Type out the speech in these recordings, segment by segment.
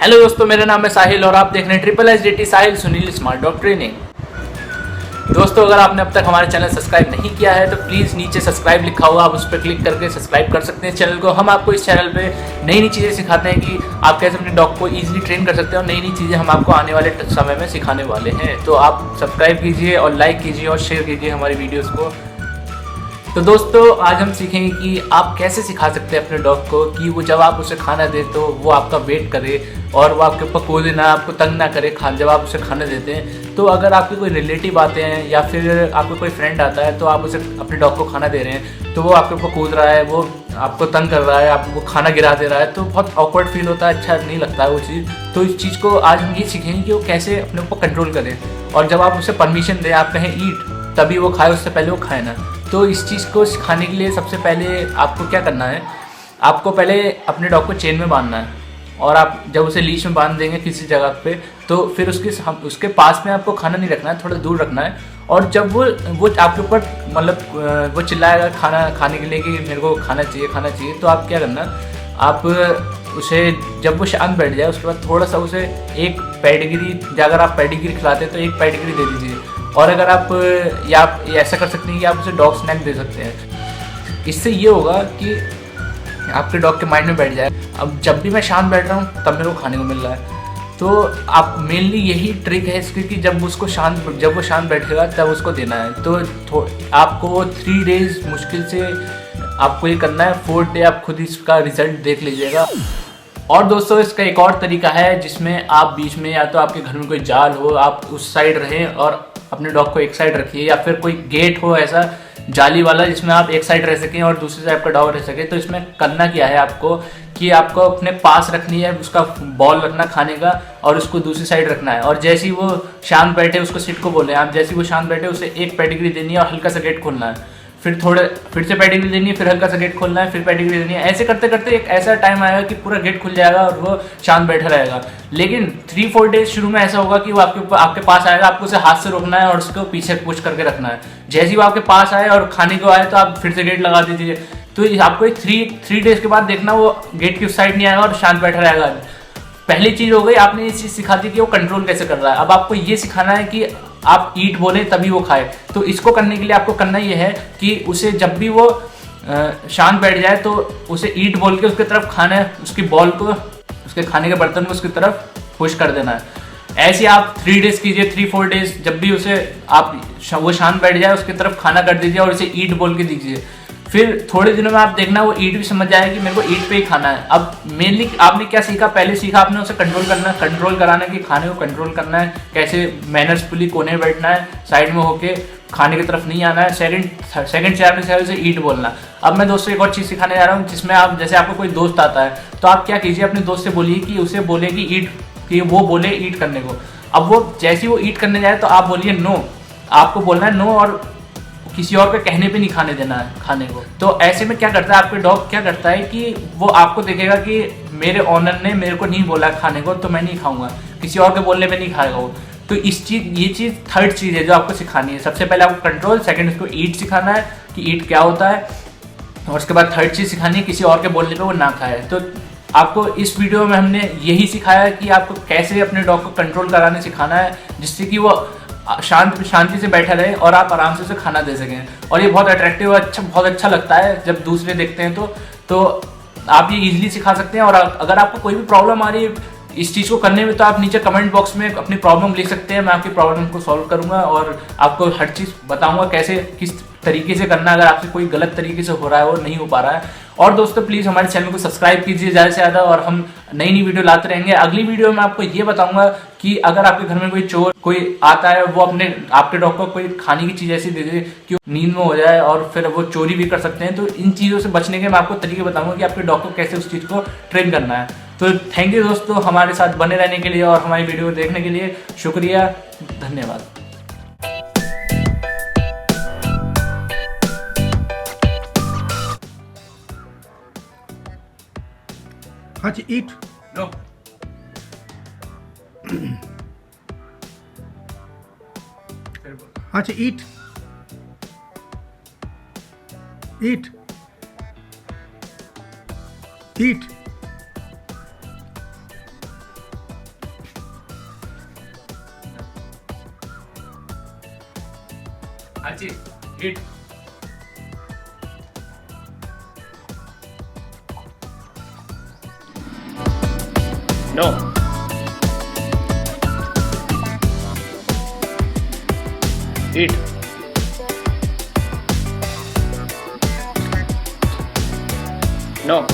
Hello दोस्तों, मेरा नाम है साहिल और आप देख रहे हैं ट्रिपल एच डी साहिल सुनील स्मार्ट डॉग ट्रेनिंग। दोस्तों, अगर आपने अब तक हमारे चैनल सब्सक्राइब नहीं किया है तो प्लीज़ नीचे सब्सक्राइब लिखा हुआ, आप उस पर क्लिक करके सब्सक्राइब कर सकते हैं चैनल को। हम आपको इस चैनल पे नई नई चीज़ें सिखाते हैं कि आप कैसे अपने डॉग को ईजिली ट्रेन कर सकते हैं और नई नई चीज़ें हम आपको आने वाले समय में सिखाने वाले हैं। तो आप सब्सक्राइब कीजिए और लाइक कीजिए और शेयर कीजिए हमारी वीडियोज़ को। तो दोस्तों, आज हम सीखेंगे कि आप कैसे सिखा सकते हैं अपने डॉग को कि वो जब आप उसे खाना दे तो वो आपका वेट करे और वो आपके ऊपर कूदे ना, आपको तंग ना करे जब आप उसे खाना देते हैं। तो अगर आपके कोई रिलेटिव आते हैं या फिर आपको कोई फ्रेंड आता है तो आप उसे अपने डॉग को खाना दे रहे हैं तो वो आपके ऊपर कूद रहा है, वो आपको तंग कर रहा है, आपको खाना गिरा दे रहा है, तो बहुत ऑकवर्ड फील होता है, अच्छा नहीं लगता है वो चीज़। तो इस चीज़ को आज हम ये सीखेंगे कि वो कैसे अपने ऊपर कंट्रोल करें और जब आप उसे परमिशन दें, आप कहें ईट, तभी वो खाए, उससे पहले वो खाए ना। तो इस चीज़ को सिखाने के लिए सबसे पहले आपको क्या करना है, आपको पहले अपने डॉग को चेन में बांधना है और आप जब उसे लीश में बांध देंगे किसी जगह पे तो फिर उसके पास में आपको खाना नहीं रखना है, थोड़ा दूर रखना है। और जब वो आपके ऊपर मतलब वो चिल्लाएगा खाना खाने के लिए कि मेरे को खाना चाहिए, तो आप क्या करना, आप उसे जब वो शांत बैठ जाए उसके बाद थोड़ा सा उसे एक पेडिग्री, अगर आप पेडिग्री खिलाते हैं तो एक पेडिग्री दे दीजिए। और अगर आप ऐसा कर सकते हैं कि आप उसे डॉग स्नैक दे सकते हैं। इससे ये होगा कि आपके डॉग के माइंड में बैठ जाए, अब जब भी मैं शांत बैठ रहा हूँ तब मेरे को खाने को मिल रहा है। तो आप मेनली यही ट्रिक है इसकी कि जब वो शांत बैठेगा तब उसको देना है। तो आपको 3 डेज मुश्किल से आपको ये करना है, 4th डे आप खुद इसका रिजल्ट देख लीजिएगा। और दोस्तों, इसका एक और तरीका है जिसमें आप बीच में, या तो आपके घर में कोई जाल हो, आप उस साइड रहें और अपने डॉग को एक साइड रखिए, या फिर कोई गेट हो ऐसा जाली वाला जिसमें आप एक साइड रह सकें और दूसरी साइड आपका डॉग रह सके। तो इसमें करना क्या है आपको कि आपको अपने पास रखनी है, उसका बॉल रखना खाने का और उसको दूसरी साइड रखना है। और जैसे ही वो शांत बैठे, उसको सिट को बोले आप, जैसे ही वो शांत बैठे उसे एक पेडिग्री देनी है और हल्का सा गेट खोलना है, फिर से पेडिग्री देनी है, फिर हल्का सा गेट खोलना है, फिर पेडिग्री देनी है। ऐसे करते करते एक ऐसा टाइम आएगा कि पूरा गेट खुल जाएगा और वो शांत बैठा रहेगा। लेकिन 3-4 डेज शुरू में ऐसा होगा कि वो आपके पास आएगा, आपको उसे हाथ से रोकना है और उसको पीछे पुश करके रखना है। जैसे ही वो आपके पास आए और खाने को आए तो आप फिर से गेट लगा दीजिए। तो आपको 3 डेज के बाद देखना वो गेट की उस साइड नहीं आएगा और शांत बैठा रहेगा। पहली चीज़ हो गई, आपने ये चीज़ सिखा दी कि वो कंट्रोल कैसे कर रहा है। अब आपको ये सिखाना है कि आप ईट बोले तभी वो खाए। तो इसको करने के लिए आपको करना ये है कि उसे जब भी वो शांत बैठ जाए तो उसे ईट बोल के उसकी तरफ खाना है, उसकी बॉल को, उसके खाने के बर्तन को उसकी तरफ पुश कर देना है। ऐसे आप 3 डेज कीजिए, 3-4 डेज। जब भी वो शांत बैठ जाए उसकी तरफ खाना कर दीजिए और उसे ईट बोल के दीजिए। फिर थोड़े दिनों में आप देखना वो ईट भी समझ जाएगा कि मेरे को ईट पे ही खाना है। अब मेनली आपने क्या सीखा, पहले सीखा आपने उसे कंट्रोल कराना कि खाने को कंट्रोल करना है, कैसे मैनर्सफुली कोने में बैठना है, साइड में होके खाने की तरफ नहीं आना है। सेकंड से आपने उसे ईट बोलना। अब मैं दोस्तों एक और चीज़ सिखाने जा रहा हूँ जिसमें आप, जैसे आपको कोई दोस्त आता है तो आप क्या कीजिए, अपने दोस्त से बोलिए कि उसे बोले कि ईट, कि वो बोले ईट करने को। अब वो जैसे ही वो ईट करने जाए तो आप बोलिए नो, आपको बोलना है नो और किसी और के कहने पे नहीं खाने देना है खाने को। तो ऐसे में क्या करता है आपके डॉग, क्या करता है कि वो आपको देखेगा कि मेरे ऑनर ने मेरे को नहीं बोला खाने को तो मैं नहीं खाऊंगा, किसी और के बोलने पे नहीं खाएगा वो। तो ये चीज़ 3rd चीज़ है जो आपको सिखानी है। सबसे पहले आपको कंट्रोल, सेकंड उसको ईट सिखाना है कि ईट क्या होता है, और उसके बाद 3rd चीज़ सिखानी है किसी और के बोलने पर वो ना खाए। तो आपको इस वीडियो में हमने यही सिखाया कि आपको कैसे अपने डॉग को कंट्रोल कराने सिखाना है जिससे कि वो शांति से बैठा रहे और आप आराम से उसे खाना दे सकें। और ये बहुत अट्रैक्टिव, बहुत अच्छा लगता है जब दूसरे देखते हैं तो आप ये इजीली सिखा सकते हैं। और अगर आपको कोई भी प्रॉब्लम आ रही है इस चीज़ को करने में तो आप नीचे कमेंट बॉक्स में अपनी प्रॉब्लम लिख सकते हैं, मैं आपकी प्रॉब्लम को सॉल्व करूंगा और आपको हर चीज़ बताऊंगा कैसे, किस तरीके से करना, अगर आपसे कोई गलत तरीके से हो रहा है और नहीं हो पा रहा है। और दोस्तों, प्लीज़ हमारे चैनल को सब्सक्राइब कीजिए ज़्यादा से ज़्यादा और हम नई वीडियो लाते रहेंगे। अगली वीडियो में आपको ये बताऊंगा कि अगर आपके घर में कोई आता है, वो आपके डॉग को कोई खाने की चीज़ ऐसी दे दे कि नींद में हो जाए और फिर वो चोरी भी कर सकते हैं। तो इन चीज़ों से बचने के मैं आपको तरीके बताऊंगा कि आपके डॉग को कैसे उस चीज़ को ट्रेन करना है। तो थैंक यू दोस्तों, हमारे साथ बने रहने के लिए और हमारी वीडियो देखने के लिए शुक्रिया, धन्यवाद। हाँ जी, ईट। नो। हाँ जी, ईट। ईट। ईट। जी ईट। नो। ईट। No.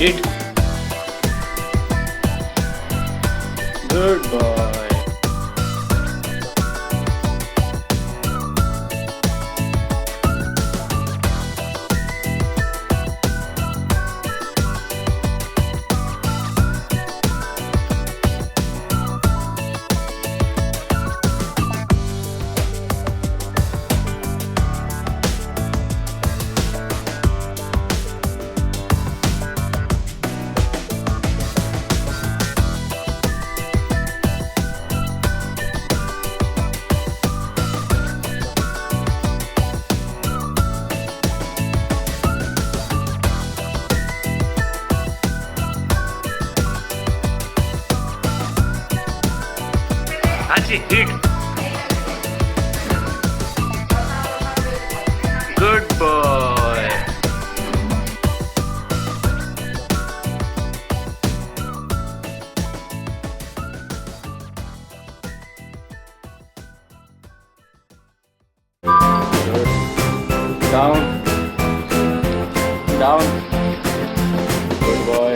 Eat. Good boy. Haji, eat. Good boy. Down. Down. Good boy.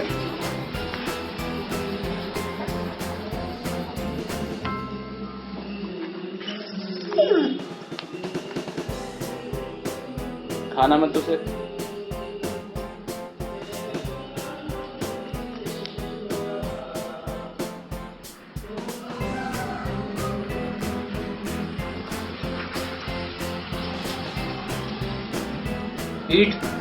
खाना मत उसे। ईट।